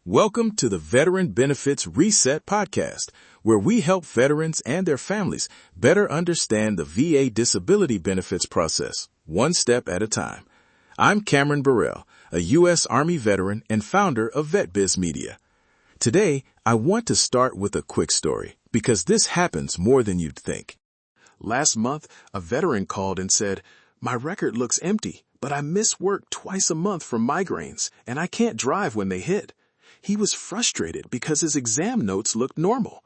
Welcome to the Veteran Benefits Reset podcast, where we help veterans and their families better understand the VA disability benefits process, one step at a time. I'm Cameron Burrell, a U.S. Army veteran and founder of VetBiz Media. Today, I want to start with a quick story, because this happens more than you'd think. Last month, a veteran called and said, "My record looks empty, but I miss work twice a month from migraines, and I can't drive when they hit." He was frustrated because his exam notes looked normal.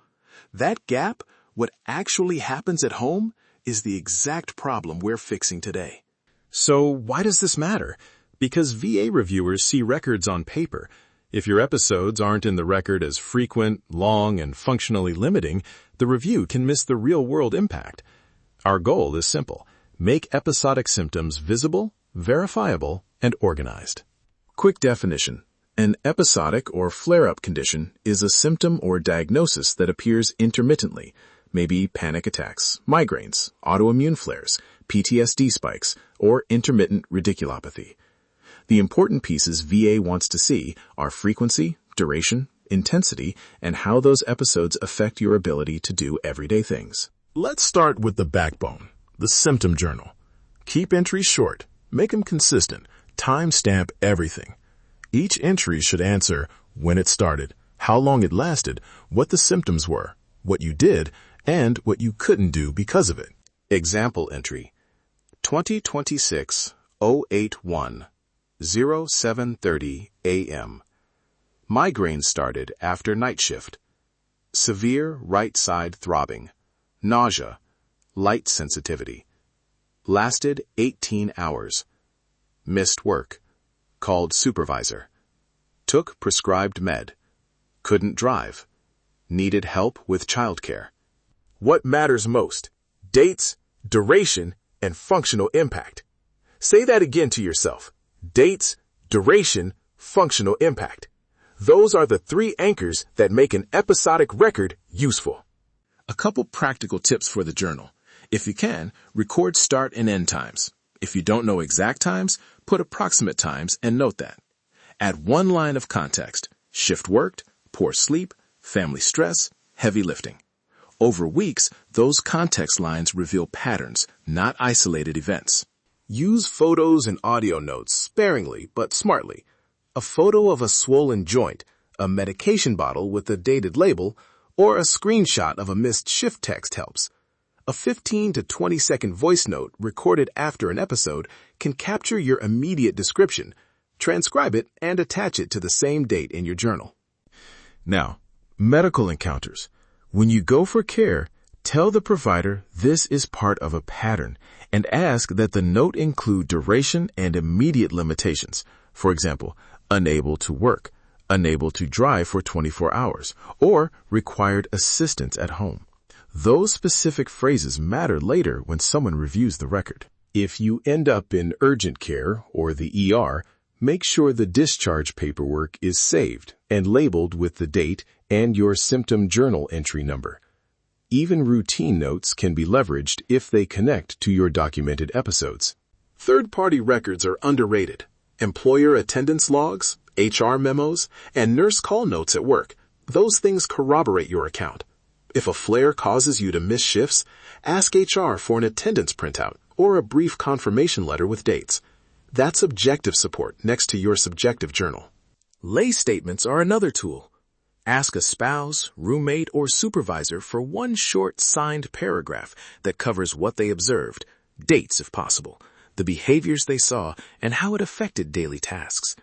That gap, what actually happens at home, is the exact problem we're fixing today. So why does this matter? Because VA reviewers see records on paper. If your episodes aren't in the record as frequent, long, and functionally limiting, the review can miss the real-world impact. Our goal is simple: make episodic symptoms visible, verifiable, and organized. Quick definition. An episodic or flare-up condition is a symptom or diagnosis that appears intermittently, maybe panic attacks, migraines, autoimmune flares, PTSD spikes, or intermittent radiculopathy. The important pieces VA wants to see are frequency, duration, intensity, and how those episodes affect your ability to do everyday things. Let's start with the backbone, the symptom journal. Keep entries short, make them consistent, timestamp everything. Each entry should answer when it started, how long it lasted, what the symptoms were, what you did, and what you couldn't do because of it. Example entry: 2026-081, 0730 a.m. Migraine started after night shift. Severe right side throbbing. Nausea. Light sensitivity. Lasted 18 hours. Missed work. Called supervisor. Took prescribed med. Couldn't drive. Needed help with childcare. What matters most? Dates, duration, and functional impact. Say that again to yourself. Dates, duration, functional impact. Those are the three anchors that make an episodic record useful. A couple practical tips for the journal. If you can, record start and end times. If you don't know exact times, put approximate times and note that. Add one line of context: shift worked, poor sleep, family stress, heavy lifting. Over weeks, those context lines reveal patterns, not isolated events. Use photos and audio notes sparingly but smartly. A photo of a swollen joint, a medication bottle with a dated label, or a screenshot of a missed shift text helps. A 15 to 20 second voice note recorded after an episode can capture your immediate description, transcribe it, and attach it to the same date in your journal. Now, medical encounters. When you go for care, tell the provider this is part of a pattern and ask that the note include duration and immediate limitations. For example, unable to work, unable to drive for 24 hours, or required assistance at home. Those specific phrases matter later when someone reviews the record. If you end up in urgent care or the ER, make sure the discharge paperwork is saved and labeled with the date and your symptom journal entry number. Even routine notes can be leveraged if they connect to your documented episodes. Third-party records are underrated. Employer attendance logs, HR memos, and nurse call notes at work. Those things corroborate your account. If a flare causes you to miss shifts, ask HR for an attendance printout or a brief confirmation letter with dates. That's objective support next to your subjective journal. Lay statements are another tool. Ask a spouse, roommate, or supervisor for one short signed paragraph that covers what they observed, dates if possible, the behaviors they saw, and how it affected daily tasks.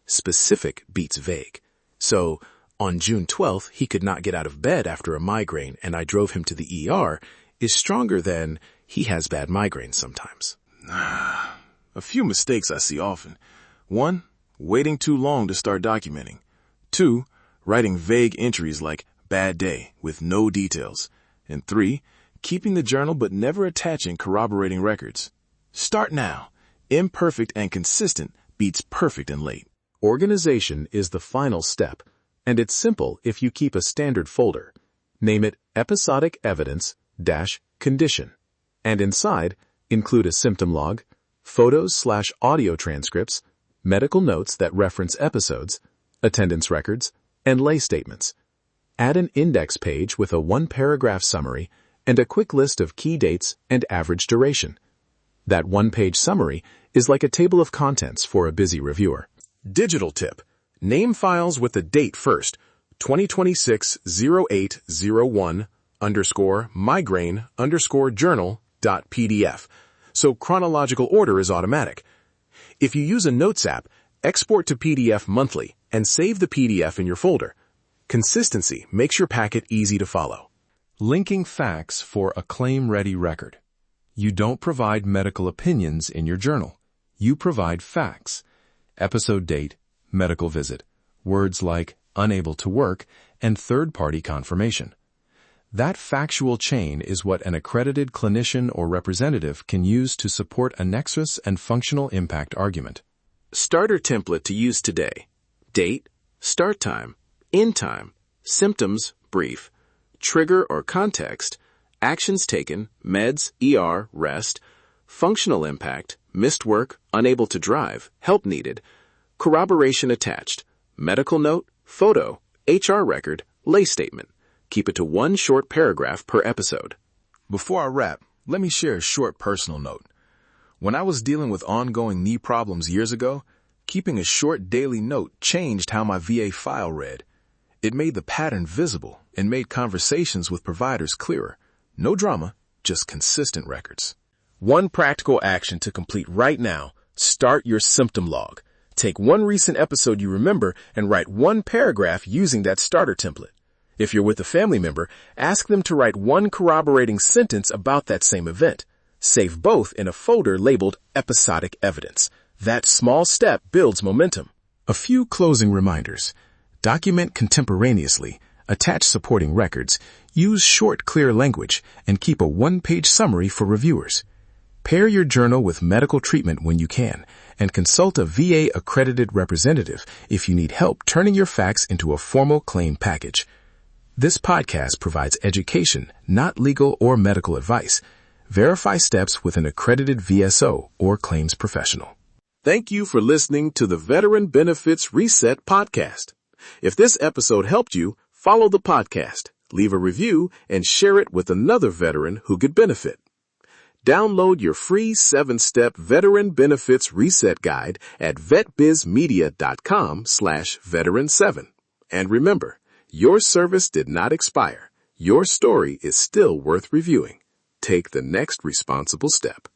Specific beats vague. So, on June 12th, he could not get out of bed after a migraine and I drove him to the ER is stronger than he has bad migraines sometimes. A few mistakes I see often. 1, waiting too long to start documenting. 2, writing vague entries like bad day with no details. And 3, keeping the journal but never attaching corroborating records. Start now. Imperfect and consistent beats perfect and late. Organization is the final step, and it's simple if you keep a standard folder. Name it Episodic Evidence-Condition, and inside include a symptom log, photos/audio transcripts, medical notes that reference episodes, attendance records, and lay statements. Add an index page with a one-paragraph summary and a quick list of key dates and average duration. That one-page summary is like a table of contents for a busy reviewer. Digital tip. Name files with the date first, 2026-0801_migraine_journal.pdf, so chronological order is automatic. If you use a Notes app, export to PDF monthly and save the PDF in your folder. Consistency makes your packet easy to follow. Linking facts for a claim-ready record. You don't provide medical opinions in your journal. You provide facts. Episode date, medical visit. Words like unable to work and third-party confirmation. That factual chain is what an accredited clinician or representative can use to support a nexus and functional impact argument. Starter template to use today. Date, start time, end time, symptoms, brief, trigger or context, actions taken, meds, ER, rest, functional impact, missed work, unable to drive, help needed, corroboration attached, medical note, photo, HR record, lay statement. Keep it to one short paragraph per episode. Before I wrap, let me share a short personal note. When I was dealing with ongoing knee problems years ago, keeping a short daily note changed how my VA file read. It made the pattern visible and made conversations with providers clearer. No drama, just consistent records. One practical action to complete right now: start your symptom log. Take one recent episode you remember and write one paragraph using that starter template. If you're with a family member, ask them to write one corroborating sentence about that same event. Save both in a folder labeled Episodic Evidence. That small step builds momentum. A few closing reminders. Document contemporaneously, attach supporting records, use short, clear language, and keep a one-page summary for reviewers. Pair your journal with medical treatment when you can, and consult a VA-accredited representative if you need help turning your facts into a formal claim package. This podcast provides education, not legal or medical advice. Verify steps with an accredited VSO or claims professional. Thank you for listening to the Veteran Benefits Reset podcast. If this episode helped you, follow the podcast, leave a review, and share it with another veteran who could benefit. Download your free 7-step Veteran Benefits Reset Guide at vetbizmedia.com/veteran7. And remember, your service did not expire. Your story is still worth reviewing. Take the next responsible step.